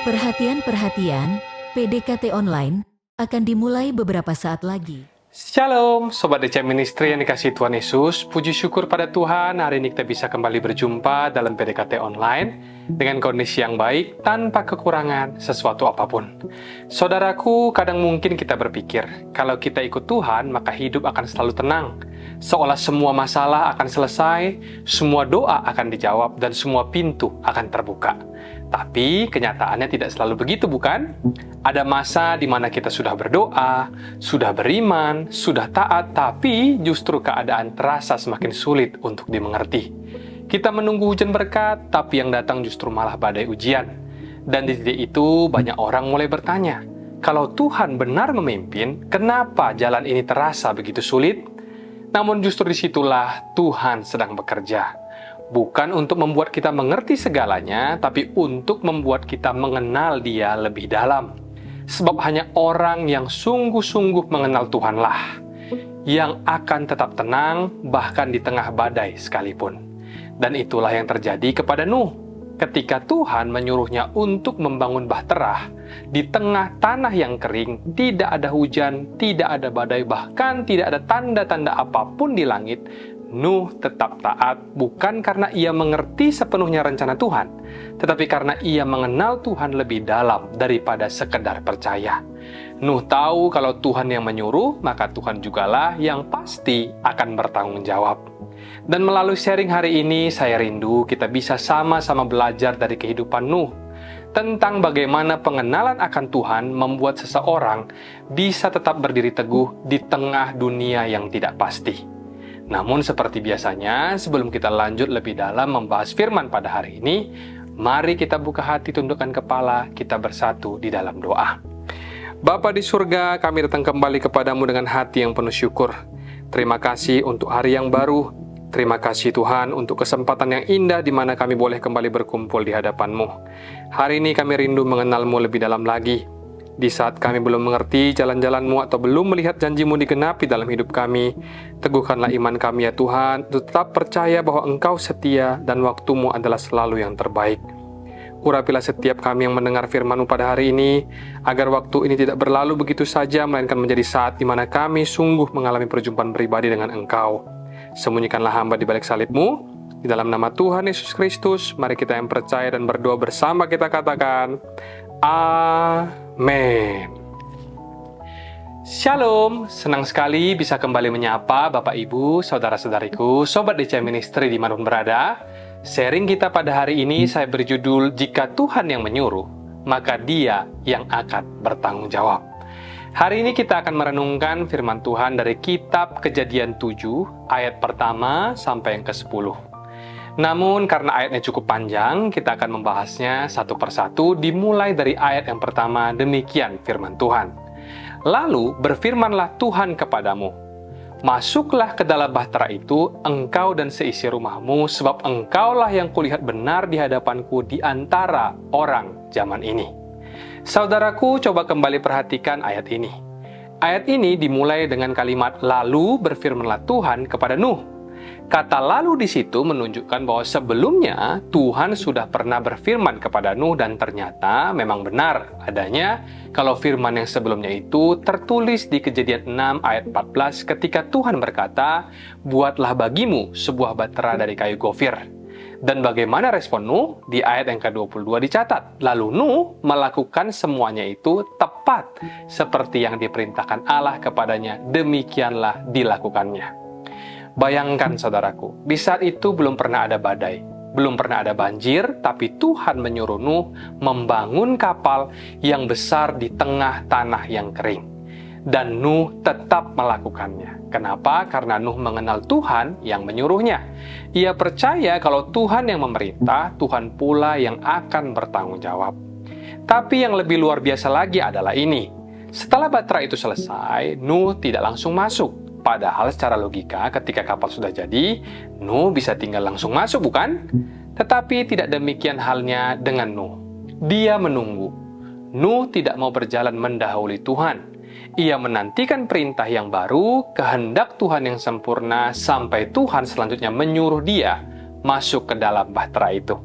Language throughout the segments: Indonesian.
Perhatian, PDKT online akan dimulai beberapa saat lagi. Shalom, Sobat DC Ministry yang dikasihi Tuhan Yesus. Puji syukur pada Tuhan, hari ini kita bisa kembali berjumpa dalam PDKT online dengan kondisi yang baik, tanpa kekurangan sesuatu apapun. Saudaraku, kadang mungkin kita berpikir, kalau kita ikut Tuhan, maka hidup akan selalu tenang. Seolah semua masalah akan selesai, semua doa akan dijawab, dan semua pintu akan terbuka. Tapi kenyataannya tidak selalu begitu, bukan? Ada masa di mana kita sudah berdoa, sudah beriman, sudah taat, tapi justru keadaan terasa semakin sulit untuk dimengerti. Kita menunggu hujan berkat, tapi yang datang justru malah badai ujian. Dan di titik itu banyak orang mulai bertanya, kalau Tuhan benar memimpin, kenapa jalan ini terasa begitu sulit? Namun justru disitulah Tuhan sedang bekerja. Bukan untuk membuat kita mengerti segalanya, tapi untuk membuat kita mengenal Dia lebih dalam. Sebab hanya orang yang sungguh-sungguh mengenal Tuhanlah yang akan tetap tenang bahkan di tengah badai sekalipun. Dan itulah yang terjadi kepada Nuh. Ketika Tuhan menyuruhnya untuk membangun bahtera di tengah tanah yang kering, tidak ada hujan, tidak ada badai, bahkan tidak ada tanda-tanda apapun di langit, Nuh tetap taat, bukan karena ia mengerti sepenuhnya rencana Tuhan, tetapi karena ia mengenal Tuhan lebih dalam daripada sekedar percaya. Nuh tahu kalau Tuhan yang menyuruh, maka Tuhan jugalah yang pasti akan bertanggung jawab. Dan melalui sharing hari ini, saya rindu kita bisa sama-sama belajar dari kehidupan Nuh, tentang bagaimana pengenalan akan Tuhan membuat seseorang bisa tetap berdiri teguh di tengah dunia yang tidak pasti. Namun seperti biasanya, sebelum kita lanjut lebih dalam membahas firman pada hari ini, mari kita buka hati, tundukkan kepala, kita bersatu di dalam doa. Bapa di surga, kami datang kembali kepadamu dengan hati yang penuh syukur. Terima kasih untuk hari yang baru. Terima kasih Tuhan untuk kesempatan yang indah di mana kami boleh kembali berkumpul di hadapan-Mu. Hari ini kami rindu mengenal-Mu lebih dalam lagi. Di saat kami belum mengerti jalan-jalan-Mu atau belum melihat janji-Mu digenapi dalam hidup kami, teguhkanlah iman kami ya Tuhan, tetap percaya bahwa Engkau setia dan waktu-Mu adalah selalu yang terbaik. Urapilah setiap kami yang mendengar firman-Mu pada hari ini, agar waktu ini tidak berlalu begitu saja, melainkan menjadi saat di mana kami sungguh mengalami perjumpaan pribadi dengan Engkau. Sembunyikanlah hamba di balik salib-Mu, di dalam nama Tuhan Yesus Kristus, mari kita yang percaya dan berdoa bersama kita katakan, Amin. Shalom, senang sekali bisa kembali menyapa Bapak Ibu, Saudara-saudariku, Sobat DC Ministry dimanapun berada. Sharing kita pada hari ini saya berjudul, Jika Tuhan yang menyuruh, maka Dia yang akan bertanggung jawab. Hari ini kita akan merenungkan firman Tuhan dari kitab Kejadian 7, ayat pertama sampai yang ke-10. Namun karena ayatnya cukup panjang, kita akan membahasnya satu persatu dimulai dari ayat yang pertama, demikian firman Tuhan. Lalu berfirmanlah Tuhan kepadamu, masuklah ke dalam bahtera itu, engkau dan seisi rumahmu, sebab engkaulah yang kulihat benar di hadapanku di antara orang zaman ini. Saudaraku, coba kembali perhatikan ayat ini. Ayat ini dimulai dengan kalimat, lalu berfirmanlah Tuhan kepada Nuh. Kata lalu di situ menunjukkan bahwa sebelumnya Tuhan sudah pernah berfirman kepada Nuh dan ternyata memang benar adanya kalau firman yang sebelumnya itu tertulis di Kejadian 6 ayat 14 ketika Tuhan berkata, buatlah bagimu sebuah bahtera dari kayu gofir. Dan bagaimana respon Nuh? Di ayat yang ke-22 dicatat, lalu Nuh melakukan semuanya itu tepat seperti yang diperintahkan Allah kepadanya, demikianlah dilakukannya. Bayangkan saudaraku, di saat itu belum pernah ada badai, belum pernah ada banjir, tapi Tuhan menyuruh Nuh membangun kapal yang besar di tengah tanah yang kering. Dan Nuh tetap melakukannya. Kenapa? Karena Nuh mengenal Tuhan yang menyuruhnya. Ia percaya kalau Tuhan yang memerintah, Tuhan pula yang akan bertanggung jawab. Tapi yang lebih luar biasa lagi adalah ini. Setelah bahtera itu selesai, Nuh tidak langsung masuk. Padahal secara logika ketika kapal sudah jadi, Nuh bisa tinggal langsung masuk, bukan? Tetapi tidak demikian halnya dengan Nuh. Dia menunggu. Nuh tidak mau berjalan mendahului Tuhan. Ia menantikan perintah yang baru, kehendak Tuhan yang sempurna, sampai Tuhan selanjutnya menyuruh dia masuk ke dalam bahtera itu.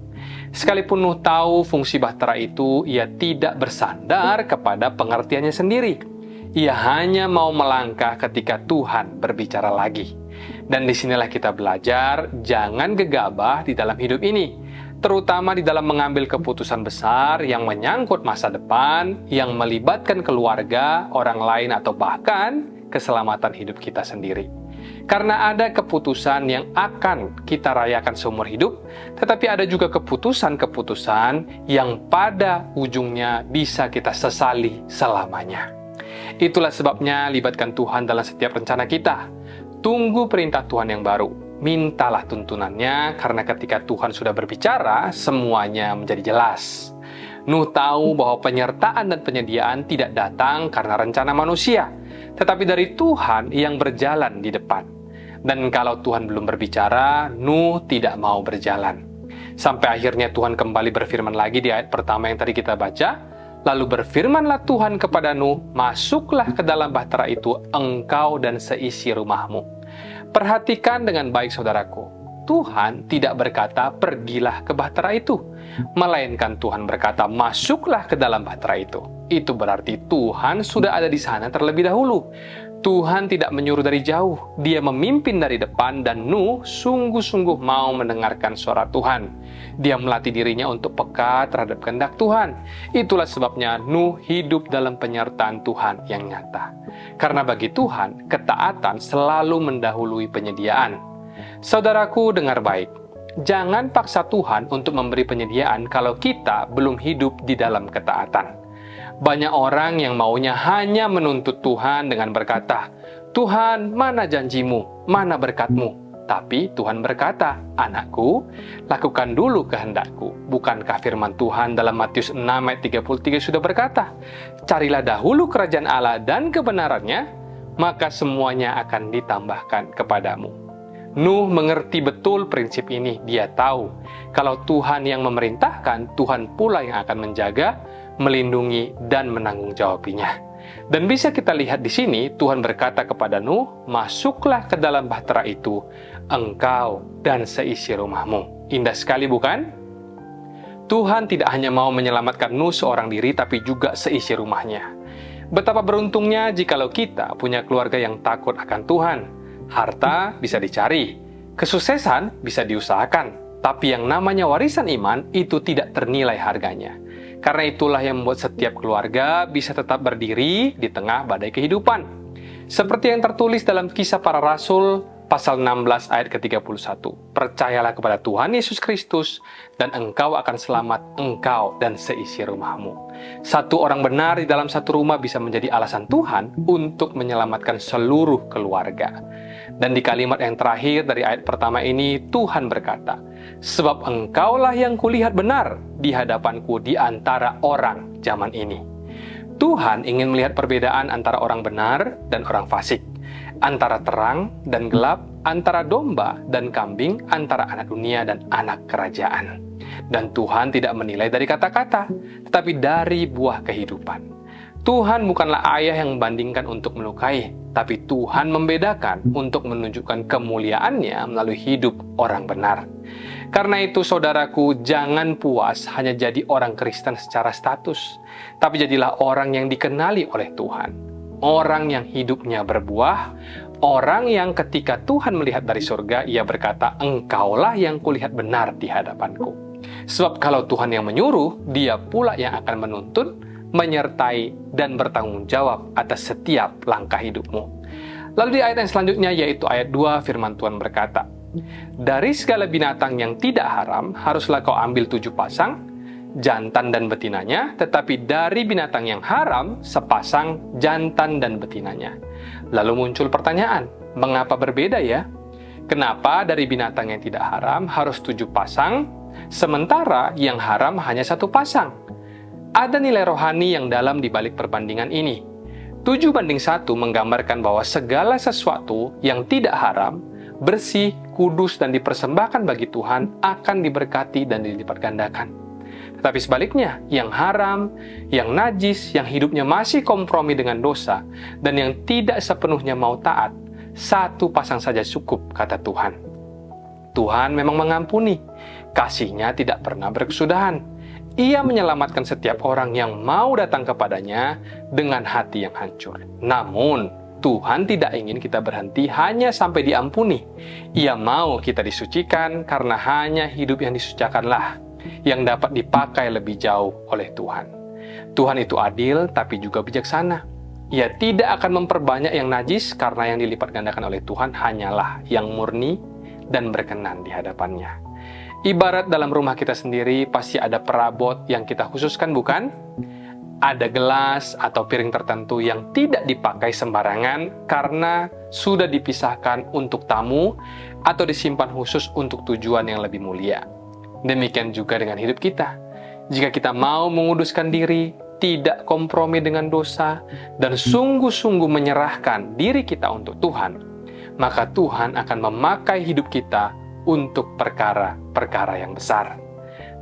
Sekalipun Nuh tahu fungsi bahtera itu, ia tidak bersandar kepada pengertiannya sendiri. Ia hanya mau melangkah ketika Tuhan berbicara lagi. Dan disinilah kita belajar, jangan gegabah di dalam hidup ini, terutama di dalam mengambil keputusan besar yang menyangkut masa depan, yang melibatkan keluarga, orang lain, atau bahkan keselamatan hidup kita sendiri. Karena ada keputusan yang akan kita rayakan seumur hidup, tetapi ada juga keputusan-keputusan yang pada ujungnya bisa kita sesali selamanya. Itulah sebabnya libatkan Tuhan dalam setiap rencana kita. Tunggu perintah Tuhan yang baru. Mintalah tuntunannya, karena ketika Tuhan sudah berbicara, semuanya menjadi jelas. Nuh tahu bahwa penyertaan dan penyediaan tidak datang karena rencana manusia, tetapi dari Tuhan yang berjalan di depan. Dan kalau Tuhan belum berbicara, Nuh tidak mau berjalan. Sampai akhirnya Tuhan kembali berfirman lagi di ayat pertama yang tadi kita baca. Lalu berfirmanlah Tuhan kepada Nuh, masuklah ke dalam bahtera itu engkau dan seisi rumahmu. Perhatikan dengan baik saudaraku, Tuhan tidak berkata pergilah ke bahtera itu, melainkan Tuhan berkata masuklah ke dalam bahtera itu. Itu berarti Tuhan sudah ada di sana terlebih dahulu. Tuhan tidak menyuruh dari jauh, Dia memimpin dari depan, dan Nuh sungguh-sungguh mau mendengarkan suara Tuhan. Dia melatih dirinya untuk peka terhadap kehendak Tuhan. Itulah sebabnya Nuh hidup dalam penyertaan Tuhan yang nyata. Karena bagi Tuhan, ketaatan selalu mendahului penyediaan. Saudaraku, dengar baik. Jangan paksa Tuhan untuk memberi penyediaan kalau kita belum hidup di dalam ketaatan. Banyak orang yang maunya hanya menuntut Tuhan dengan berkata, Tuhan, mana janjimu, mana berkatmu? Tapi Tuhan berkata, anakku, lakukan dulu kehendakku. Bukankah firman Tuhan dalam Matius 6 ayat 33 sudah berkata, carilah dahulu kerajaan Allah dan kebenarannya, maka semuanya akan ditambahkan kepadamu. Nuh mengerti betul prinsip ini. Dia tahu, kalau Tuhan yang memerintahkan, Tuhan pula yang akan menjaga, melindungi, dan menanggung-jawabinya. Dan bisa kita lihat di sini, Tuhan berkata kepada Nuh, masuklah ke dalam bahtera itu, engkau dan seisi rumahmu. Indah sekali bukan? Tuhan tidak hanya mau menyelamatkan Nuh seorang diri, tapi juga seisi rumahnya. Betapa beruntungnya jikalau kita punya keluarga yang takut akan Tuhan. Harta bisa dicari, kesuksesan bisa diusahakan, tapi yang namanya warisan iman itu tidak ternilai harganya. Karena itulah yang membuat setiap keluarga bisa tetap berdiri di tengah badai kehidupan. Seperti yang tertulis dalam Kisah Para Rasul, pasal 16 ayat ke-31. Percayalah kepada Tuhan Yesus Kristus, dan engkau akan selamat, engkau dan seisi rumahmu. Satu orang benar di dalam satu rumah bisa menjadi alasan Tuhan untuk menyelamatkan seluruh keluarga. Dan di kalimat yang terakhir dari ayat pertama ini, Tuhan berkata, sebab engkaulah yang kulihat benar di hadapanku di antara orang zaman ini. Tuhan ingin melihat perbedaan antara orang benar dan orang fasik, antara terang dan gelap, antara domba dan kambing, antara anak dunia dan anak kerajaan. Dan Tuhan tidak menilai dari kata-kata, tetapi dari buah kehidupan. Tuhan bukanlah ayah yang membandingkan untuk melukai, tapi Tuhan membedakan untuk menunjukkan kemuliaannya melalui hidup orang benar. Karena itu, saudaraku, jangan puas hanya jadi orang Kristen secara status, tapi jadilah orang yang dikenali oleh Tuhan. Orang yang hidupnya berbuah, orang yang ketika Tuhan melihat dari surga, ia berkata, engkaulah yang kulihat benar di hadapanku. Sebab kalau Tuhan yang menyuruh, Dia pula yang akan menuntun, menyertai, dan bertanggung jawab atas setiap langkah hidupmu. Lalu di ayat yang selanjutnya, yaitu ayat 2, firman Tuhan berkata, dari segala binatang yang tidak haram, haruslah kau ambil 7 pasang, jantan dan betinanya, tetapi dari binatang yang haram, sepasang jantan dan betinanya. Lalu muncul pertanyaan, mengapa berbeda ya? Kenapa dari binatang yang tidak haram harus 7 pasang, sementara yang haram hanya 1 pasang? Ada nilai rohani yang dalam di balik perbandingan ini. 7:1 menggambarkan bahwa segala sesuatu yang tidak haram, bersih, kudus, dan dipersembahkan bagi Tuhan akan diberkati dan dilipat gandakan. Tetapi sebaliknya, yang haram, yang najis, yang hidupnya masih kompromi dengan dosa, dan yang tidak sepenuhnya mau taat, 1 pasang saja cukup, kata Tuhan. Tuhan memang mengampuni. Kasih-Nya tidak pernah berkesudahan. Ia menyelamatkan setiap orang yang mau datang kepadanya dengan hati yang hancur. Namun, Tuhan tidak ingin kita berhenti hanya sampai diampuni. Ia mau kita disucikan karena hanya hidup yang disucikanlah yang dapat dipakai lebih jauh oleh Tuhan. Tuhan itu adil tapi juga bijaksana. Ia tidak akan memperbanyak yang najis karena yang dilipat gandakan oleh Tuhan hanyalah yang murni dan berkenan di hadapannya. Ibarat dalam rumah kita sendiri pasti ada perabot yang kita khususkan, bukan? Ada gelas atau piring tertentu yang tidak dipakai sembarangan karena sudah dipisahkan untuk tamu atau disimpan khusus untuk tujuan yang lebih mulia. Demikian juga dengan hidup kita. Jika kita mau menguduskan diri, tidak kompromi dengan dosa, dan sungguh-sungguh menyerahkan diri kita untuk Tuhan, maka Tuhan akan memakai hidup kita untuk perkara-perkara yang besar.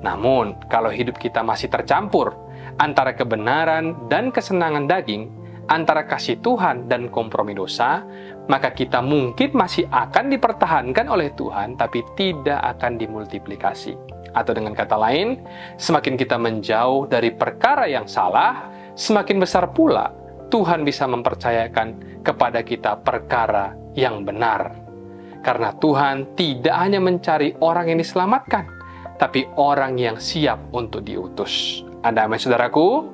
Namun, kalau hidup kita masih tercampur antara kebenaran dan kesenangan daging, antara kasih Tuhan dan kompromi dosa, maka kita mungkin masih akan dipertahankan oleh Tuhan, tapi tidak akan dimultiplikasi. Atau dengan kata lain, semakin kita menjauh dari perkara yang salah, semakin besar pula Tuhan bisa mempercayakan kepada kita perkara yang benar. Karena Tuhan tidak hanya mencari orang yang diselamatkan, tapi orang yang siap untuk diutus. Ada amin, saudaraku?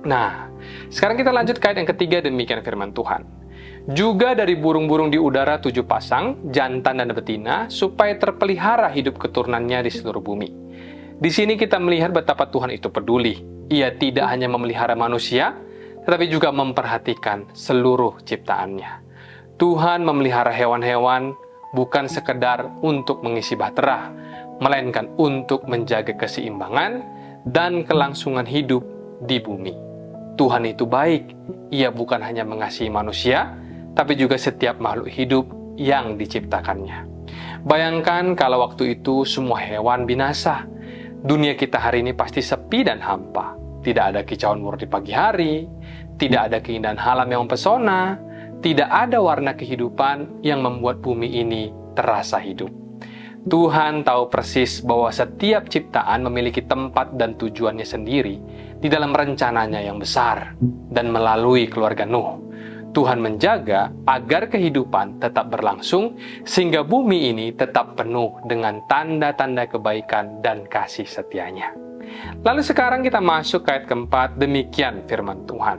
Nah, sekarang kita lanjut ke ayat yang ketiga, demikian firman Tuhan. Juga dari burung-burung di udara 7 pasang, jantan dan betina, supaya terpelihara hidup keturunannya di seluruh bumi. Di sini kita melihat betapa Tuhan itu peduli. Ia tidak hanya memelihara manusia, tetapi juga memperhatikan seluruh ciptaannya. Tuhan memelihara hewan-hewan bukan sekedar untuk mengisi bahtera, melainkan untuk menjaga keseimbangan dan kelangsungan hidup di bumi. Tuhan itu baik. Ia bukan hanya mengasihi manusia, tapi juga setiap makhluk hidup yang diciptakannya. Bayangkan kalau waktu itu semua hewan binasa. Dunia kita hari ini pasti sepi dan hampa. Tidak ada kicauan burung di pagi hari, tidak ada keindahan alam yang mempesona, tidak ada warna kehidupan yang membuat bumi ini terasa hidup. Tuhan tahu persis bahwa setiap ciptaan memiliki tempat dan tujuannya sendiri di dalam rencananya yang besar. Dan melalui keluarga Nuh, Tuhan menjaga agar kehidupan tetap berlangsung sehingga bumi ini tetap penuh dengan tanda-tanda kebaikan dan kasih setianya. Lalu sekarang kita masuk ke ayat keempat, demikian firman Tuhan.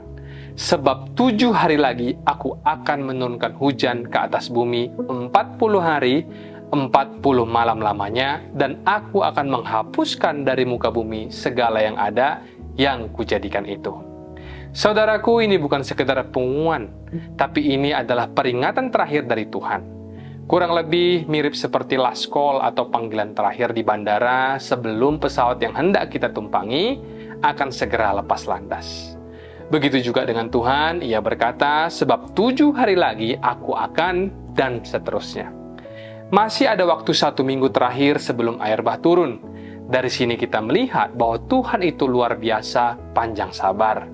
Sebab 7 hari lagi aku akan menurunkan hujan ke atas bumi 40 hari, 40 malam lamanya, dan aku akan menghapuskan dari muka bumi segala yang ada yang kujadikan itu. Saudaraku, ini bukan sekedar pengumuman, tapi ini adalah peringatan terakhir dari Tuhan. Kurang lebih mirip seperti last call atau panggilan terakhir di bandara sebelum pesawat yang hendak kita tumpangi akan segera lepas landas. Begitu juga dengan Tuhan, Ia berkata, sebab 7 hari lagi aku akan, dan seterusnya. Masih ada waktu 1 minggu terakhir sebelum air bah turun. Dari sini kita melihat bahwa Tuhan itu luar biasa panjang sabar.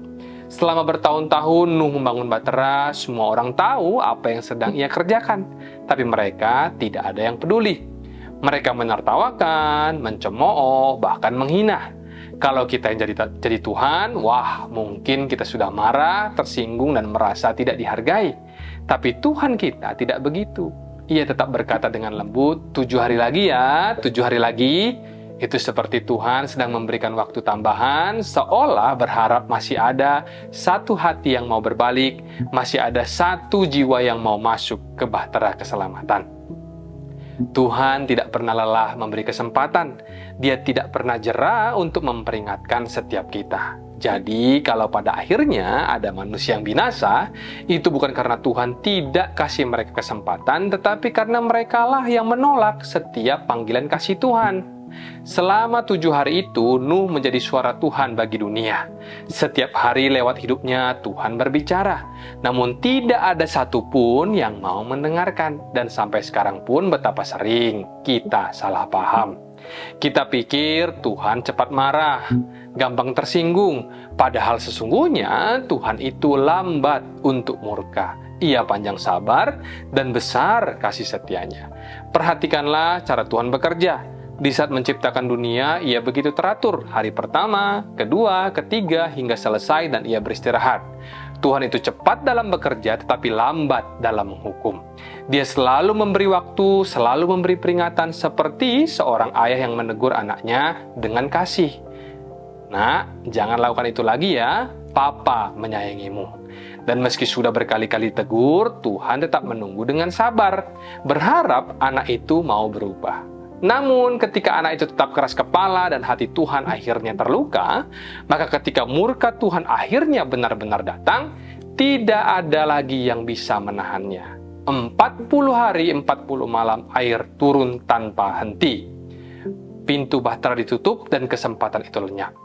Selama bertahun-tahun Nuh membangun bahtera, semua orang tahu apa yang sedang ia kerjakan. Tapi mereka tidak ada yang peduli. Mereka menertawakan, mencemooh, bahkan menghina. Kalau kita yang jadi Tuhan, wah, mungkin kita sudah marah, tersinggung, dan merasa tidak dihargai. Tapi Tuhan kita tidak begitu. Ia tetap berkata dengan lembut, 7 hari lagi ya, 7 hari lagi. Itu seperti Tuhan sedang memberikan waktu tambahan, seolah berharap masih ada satu hati yang mau berbalik, masih ada satu jiwa yang mau masuk ke bahtera keselamatan. Tuhan tidak pernah lelah memberi kesempatan. Dia tidak pernah jera untuk memperingatkan setiap kita. Jadi, kalau pada akhirnya ada manusia yang binasa, itu bukan karena Tuhan tidak kasih mereka kesempatan, tetapi karena merekalah yang menolak setiap panggilan kasih Tuhan. Selama 7 hari itu, Nuh menjadi suara Tuhan bagi dunia. Setiap hari lewat hidupnya, Tuhan berbicara. Namun tidak ada satupun yang mau mendengarkan. Dan sampai sekarang pun betapa sering kita salah paham. Kita pikir Tuhan cepat marah, gampang tersinggung. Padahal sesungguhnya Tuhan itu lambat untuk murka. Ia panjang sabar dan besar kasih setianya. Perhatikanlah cara Tuhan bekerja. Di saat menciptakan dunia, Ia begitu teratur. Hari pertama, kedua, ketiga, hingga selesai dan Ia beristirahat. Tuhan itu cepat dalam bekerja, tetapi lambat dalam menghukum. Dia selalu memberi waktu, selalu memberi peringatan, seperti seorang ayah yang menegur anaknya dengan kasih. Nak, jangan lakukan itu lagi ya, Papa menyayangimu. Dan meski sudah berkali-kali tegur, Tuhan tetap menunggu dengan sabar, berharap anak itu mau berubah. Namun ketika anak itu tetap keras kepala dan hati Tuhan akhirnya terluka, maka ketika murka Tuhan akhirnya benar-benar datang, tidak ada lagi yang bisa menahannya. 40 hari 40 malam air turun tanpa henti. Pintu bahtera ditutup dan kesempatan itu lenyap.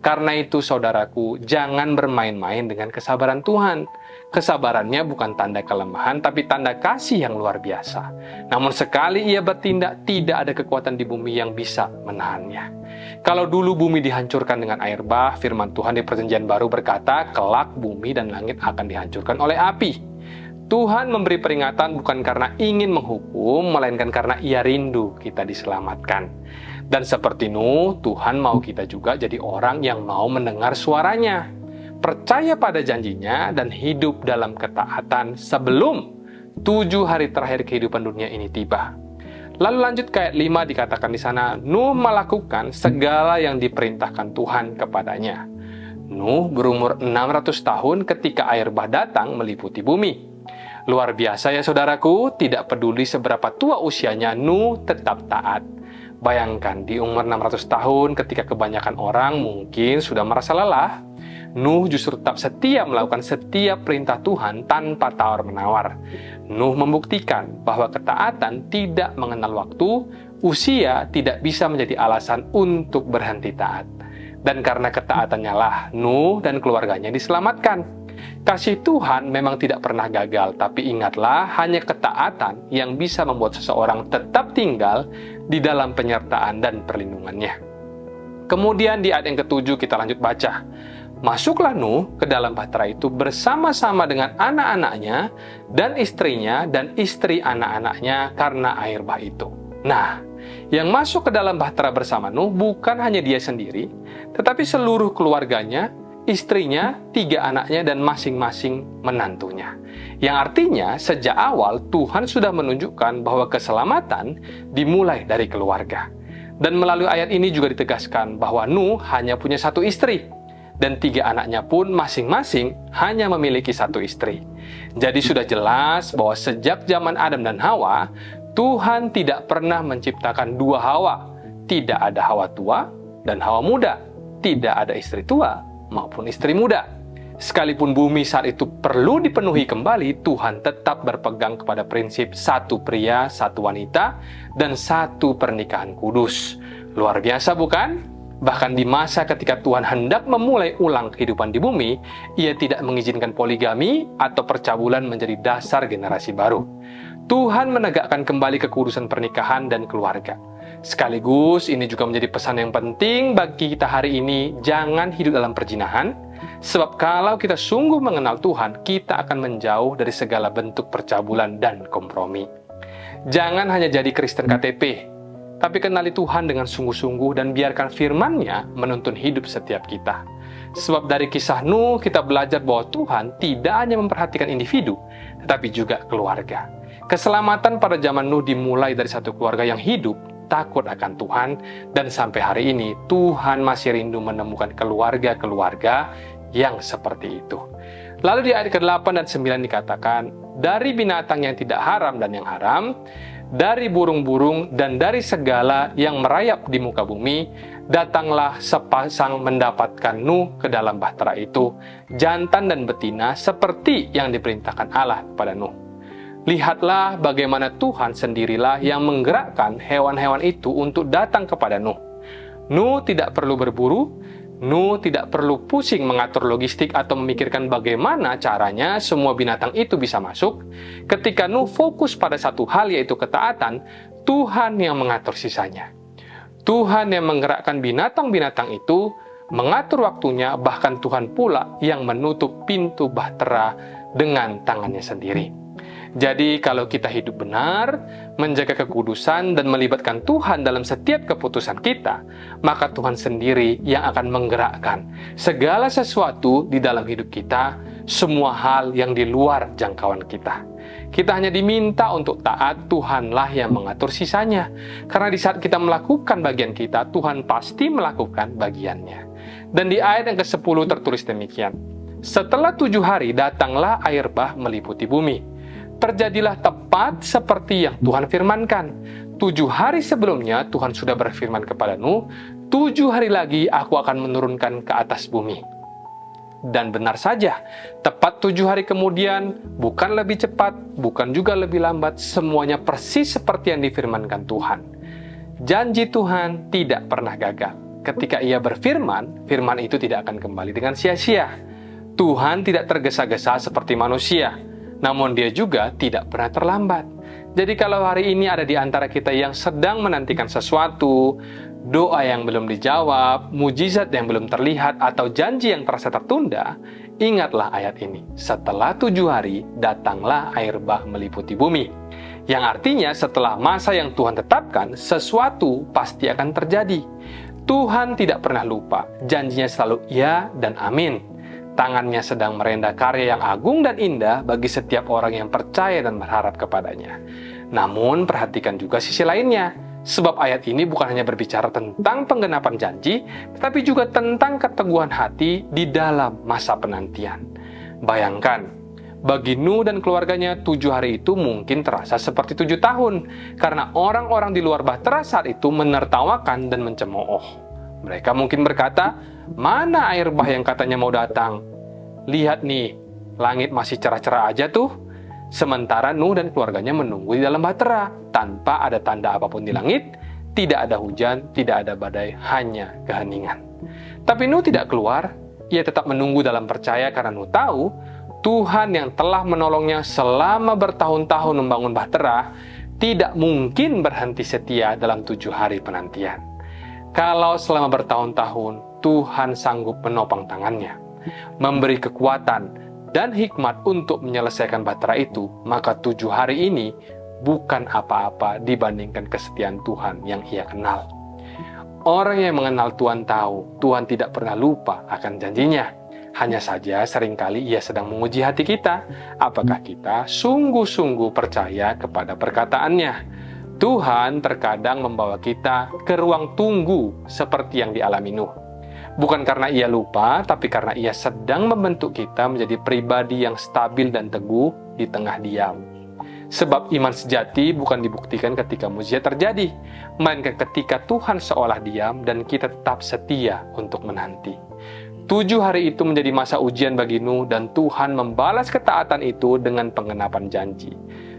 Karena itu, saudaraku, jangan bermain-main dengan kesabaran Tuhan. Kesabarannya bukan tanda kelemahan, tapi tanda kasih yang luar biasa. Namun sekali Ia bertindak, tidak ada kekuatan di bumi yang bisa menahannya. Kalau dulu bumi dihancurkan dengan air bah, firman Tuhan di Perjanjian Baru berkata, kelak bumi dan langit akan dihancurkan oleh api. Tuhan memberi peringatan bukan karena ingin menghukum, melainkan karena Ia rindu kita diselamatkan. Dan seperti Nuh, Tuhan mau kita juga jadi orang yang mau mendengar suaranya, percaya pada janjinya, dan hidup dalam ketaatan sebelum 7 hari terakhir kehidupan dunia ini tiba. Lalu lanjut ke ayat 5 dikatakan di sana, Nuh melakukan segala yang diperintahkan Tuhan kepadanya. Nuh berumur 600 tahun ketika air bah datang meliputi bumi. Luar biasa ya saudaraku, tidak peduli seberapa tua usianya, Nuh tetap taat. Bayangkan di umur 600 tahun ketika kebanyakan orang mungkin sudah merasa lelah, Nuh justru tetap setia melakukan setiap perintah Tuhan tanpa tawar-menawar. Nuh membuktikan bahwa ketaatan tidak mengenal waktu, usia tidak bisa menjadi alasan untuk berhenti taat. Dan karena ketaatannya lah, Nuh dan keluarganya diselamatkan. Kasih Tuhan memang tidak pernah gagal, tapi ingatlah, hanya ketaatan yang bisa membuat seseorang tetap tinggal di dalam penyertaan dan perlindungannya. Kemudian di ayat yang ke-7 kita lanjut baca. Masuklah Nuh ke dalam bahtera itu bersama-sama dengan anak-anaknya dan istrinya dan istri anak-anaknya karena air bah itu. Nah, yang masuk ke dalam bahtera bersama Nuh bukan hanya dia sendiri, tetapi seluruh keluarganya, istrinya, 3 anaknya, dan masing-masing menantunya. Yang artinya, sejak awal Tuhan sudah menunjukkan bahwa keselamatan dimulai dari keluarga. Dan melalui ayat ini juga ditegaskan bahwa Nuh hanya punya 1 istri, dan 3 anaknya pun masing-masing hanya memiliki 1 istri. Jadi sudah jelas bahwa sejak zaman Adam dan Hawa, Tuhan tidak pernah menciptakan 2 Hawa. Tidak ada Hawa tua dan Hawa muda. Tidak ada istri tua maupun istri muda. Sekalipun bumi saat itu perlu dipenuhi kembali, Tuhan tetap berpegang kepada prinsip 1 pria, 1 wanita, dan 1 pernikahan kudus. Luar biasa bukan? Bahkan di masa ketika Tuhan hendak memulai ulang kehidupan di bumi, Ia tidak mengizinkan poligami atau percabulan menjadi dasar generasi baru. Tuhan menegakkan kembali kekudusan pernikahan dan keluarga. Sekaligus ini juga menjadi pesan yang penting bagi kita hari ini, jangan hidup dalam perjinahan, sebab kalau kita sungguh mengenal Tuhan, kita akan menjauh dari segala bentuk percabulan dan kompromi. Jangan hanya jadi Kristen KTP, tapi kenali Tuhan dengan sungguh-sungguh dan biarkan firman-Nya menuntun hidup setiap kita. Sebab dari kisah Nuh kita belajar bahwa Tuhan tidak hanya memperhatikan individu, tetapi juga keluarga. Keselamatan pada zaman Nuh dimulai dari 1 keluarga yang hidup, takut akan Tuhan, dan sampai hari ini Tuhan masih rindu menemukan keluarga-keluarga yang seperti itu. Lalu di ayat ke-8 dan 9 dikatakan, dari binatang yang tidak haram dan yang haram, dari burung-burung dan dari segala yang merayap di muka bumi, datanglah sepasang mendapatkan Nuh ke dalam bahtera itu, jantan dan betina seperti yang diperintahkan Allah kepada Nuh. Lihatlah bagaimana Tuhan sendirilah yang menggerakkan hewan-hewan itu untuk datang kepada Nuh. Nuh tidak perlu berburu, Nuh tidak perlu pusing mengatur logistik atau memikirkan bagaimana caranya semua binatang itu bisa masuk. Ketika Nuh fokus pada 1 hal, yaitu ketaatan, Tuhan yang mengatur sisanya. Tuhan yang menggerakkan binatang-binatang itu, mengatur waktunya, bahkan Tuhan pula yang menutup pintu bahtera dengan tangannya sendiri. Jadi kalau kita hidup benar, menjaga kekudusan dan melibatkan Tuhan dalam setiap keputusan kita, maka Tuhan sendiri yang akan menggerakkan segala sesuatu di dalam hidup kita, semua hal yang di luar jangkauan kita. Kita hanya diminta untuk taat, Tuhanlah yang mengatur sisanya. Karena di saat kita melakukan bagian kita, Tuhan pasti melakukan bagiannya. Dan di ayat yang ke-10 tertulis demikian, setelah 7 hari datanglah air bah meliputi bumi. Terjadilah tepat seperti yang Tuhan firmankan. 7 hari sebelumnya Tuhan sudah berfirman kepada Nuh, 7 hari lagi aku akan menurunkan ke atas bumi. Dan benar saja, tepat 7 hari kemudian, bukan lebih cepat, bukan juga lebih lambat, semuanya persis seperti yang difirmankan Tuhan. Janji Tuhan tidak pernah gagal. Ketika Ia berfirman, firman itu tidak akan kembali dengan sia-sia. Tuhan tidak tergesa-gesa seperti manusia, namun Dia juga tidak pernah terlambat. Jadi kalau hari ini ada di antara kita yang sedang menantikan sesuatu, doa yang belum dijawab, mujizat yang belum terlihat, atau janji yang terasa tertunda, ingatlah ayat ini. Setelah 7 hari, datanglah air bah meliputi bumi. Yang artinya setelah masa yang Tuhan tetapkan, sesuatu pasti akan terjadi. Tuhan tidak pernah lupa, janjinya selalu ya dan amin. Tangannya sedang merenda karya yang agung dan indah bagi setiap orang yang percaya dan berharap kepadanya. Namun, perhatikan juga sisi lainnya. Sebab ayat ini bukan hanya berbicara tentang penggenapan janji, tetapi juga tentang keteguhan hati di dalam masa penantian. Bayangkan, bagi Nuh dan keluarganya, 7 hari itu mungkin terasa seperti 7 tahun, karena orang-orang di luar bahtera saat itu menertawakan dan mencemooh. Mereka mungkin berkata, mana air bah yang katanya mau datang? Lihat nih, langit masih cerah-cerah aja tuh. Sementara Nuh dan keluarganya menunggu di dalam bahtera, tanpa ada tanda apapun di langit, tidak ada hujan, tidak ada badai, hanya keheningan. Tapi Nuh tidak keluar, ia tetap menunggu dalam percaya karena Nuh tahu, Tuhan yang telah menolongnya selama bertahun-tahun membangun bahtera, tidak mungkin berhenti setia dalam 7 hari penantian. Kalau selama bertahun-tahun Tuhan sanggup menopang tangannya, memberi kekuatan dan hikmat untuk menyelesaikan bahtera itu, maka 7 hari ini bukan apa-apa dibandingkan kesetiaan Tuhan yang Ia kenal. Orang yang mengenal Tuhan tahu, Tuhan tidak pernah lupa akan janjinya. Hanya saja seringkali Ia sedang menguji hati kita, apakah kita sungguh-sungguh percaya kepada perkataannya. Tuhan terkadang membawa kita ke ruang tunggu seperti yang dialami Nuh. Bukan karena Ia lupa, tapi karena Ia sedang membentuk kita menjadi pribadi yang stabil dan teguh di tengah diam. Sebab iman sejati bukan dibuktikan ketika mujizat terjadi, melainkan ketika Tuhan seolah diam dan kita tetap setia untuk menanti. 7 hari itu menjadi masa ujian bagi Nuh dan Tuhan membalas ketaatan itu dengan penggenapan janji.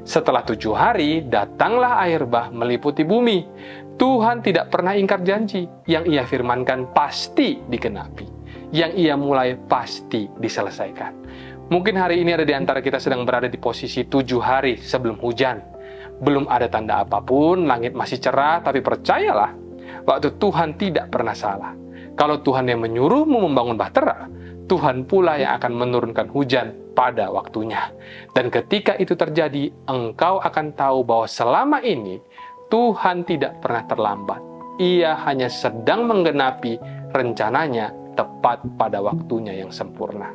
Setelah 7 hari, datanglah air bah meliputi bumi. Tuhan tidak pernah ingkar janji. Yang Ia firmankan pasti digenapi. Yang Ia mulai pasti diselesaikan. Mungkin hari ini ada di antara kita sedang berada di posisi 7 hari sebelum hujan. Belum ada tanda apapun, langit masih cerah, tapi percayalah, waktu Tuhan tidak pernah salah. Kalau Tuhan yang menyuruhmu membangun bahtera, Tuhan pula yang akan menurunkan hujan pada waktunya. Dan ketika itu terjadi, engkau akan tahu bahwa selama ini Tuhan tidak pernah terlambat. Ia hanya sedang menggenapi rencananya tepat pada waktunya yang sempurna.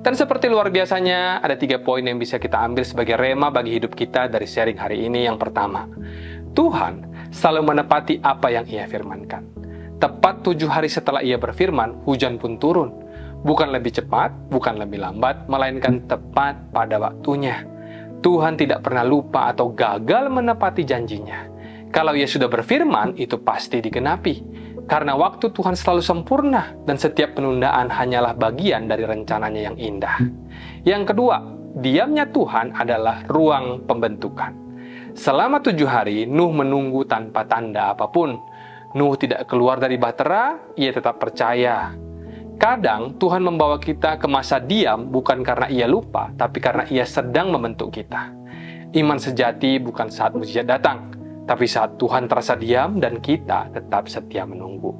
Dan seperti luar biasanya, ada 3 poin yang bisa kita ambil sebagai rema bagi hidup kita dari sharing hari ini. Yang pertama, Tuhan selalu menepati apa yang Ia firmankan. Tepat 7 hari setelah Ia berfirman, hujan pun turun. Bukan lebih cepat, bukan lebih lambat, melainkan tepat pada waktunya. Tuhan tidak pernah lupa atau gagal menepati janjinya. Kalau Ia sudah berfirman, itu pasti digenapi. Karena waktu Tuhan selalu sempurna, dan setiap penundaan hanyalah bagian dari rencananya yang indah. Yang kedua, diamnya Tuhan adalah ruang pembentukan. Selama 7 hari, Nuh menunggu tanpa tanda apapun. Nuh tidak keluar dari bahtera, ia tetap percaya. Kadang Tuhan membawa kita ke masa diam bukan karena Ia lupa, tapi karena Ia sedang membentuk kita. Iman sejati bukan saat mujizat datang, tapi saat Tuhan terasa diam dan kita tetap setia menunggu.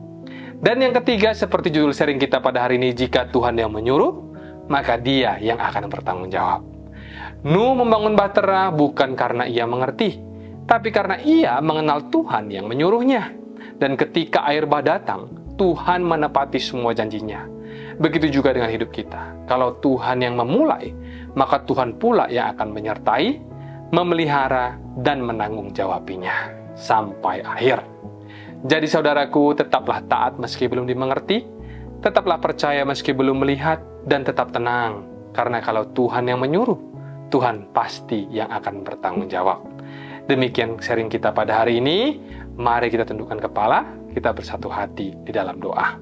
Dan yang ketiga, seperti judul sharing kita pada hari ini, jika Tuhan yang menyuruh, maka Dia yang akan bertanggung jawab. Nuh membangun bahtera bukan karena ia mengerti, tapi karena ia mengenal Tuhan yang menyuruhnya. Dan ketika air bah datang, Tuhan menepati semua janjinya. Begitu juga dengan hidup kita. Kalau Tuhan yang memulai, maka Tuhan pula yang akan menyertai, memelihara, dan menanggung jawabinya sampai akhir. Jadi saudaraku, tetaplah taat meski belum dimengerti, tetaplah percaya meski belum melihat, dan tetap tenang. Karena kalau Tuhan yang menyuruh, Tuhan pasti yang akan bertanggung jawab. Demikian sharing kita pada hari ini. Mari kita tundukkan kepala, kita bersatu hati di dalam doa.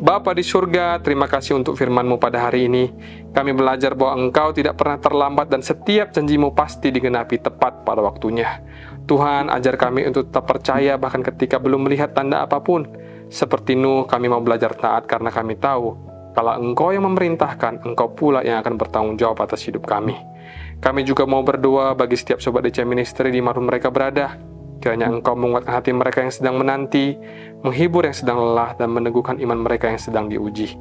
Bapa di surga, terima kasih untuk firman-Mu pada hari ini. Kami belajar bahwa Engkau tidak pernah terlambat dan setiap janji-Mu pasti digenapi tepat pada waktunya. Tuhan, ajar kami untuk tetap percaya bahkan ketika belum melihat tanda apapun. Seperti Nuh, kami mau belajar taat karena kami tahu kalau Engkau yang memerintahkan, Engkau pula yang akan bertanggung jawab atas hidup kami. Kami juga mau berdoa bagi setiap sobat DC Ministry di mana mereka berada. Kiranya Engkau menguatkan hati mereka yang sedang menanti, menghibur yang sedang lelah, dan meneguhkan iman mereka yang sedang diuji.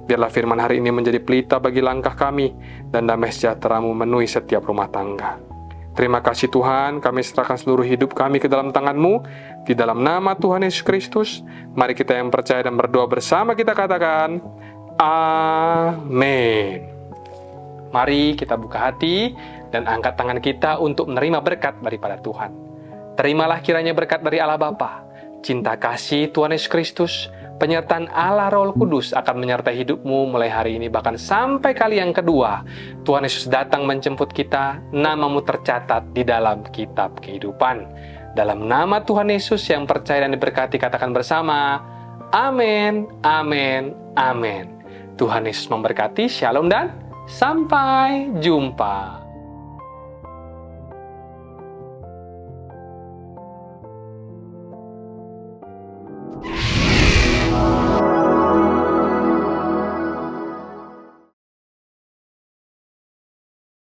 Biarlah firman hari ini menjadi pelita bagi langkah kami, dan damai sejahtera-Mu memenuhi setiap rumah tangga. Terima kasih Tuhan, kami serahkan seluruh hidup kami ke dalam tangan-Mu. Di dalam nama Tuhan Yesus Kristus, mari kita yang percaya dan berdoa bersama kita katakan, Amin. Mari kita buka hati dan angkat tangan kita untuk menerima berkat daripada Tuhan. Terimalah kiranya berkat dari Allah Bapa, cinta kasih Tuhan Yesus Kristus, penyertaan Allah Roh Kudus akan menyertai hidupmu mulai hari ini bahkan sampai kali yang kedua. Tuhan Yesus datang menjemput kita, namamu tercatat di dalam kitab kehidupan. Dalam nama Tuhan Yesus yang percaya dan diberkati katakan bersama, Amin, Amin, Amin. Tuhan Yesus memberkati, Shalom dan sampai jumpa.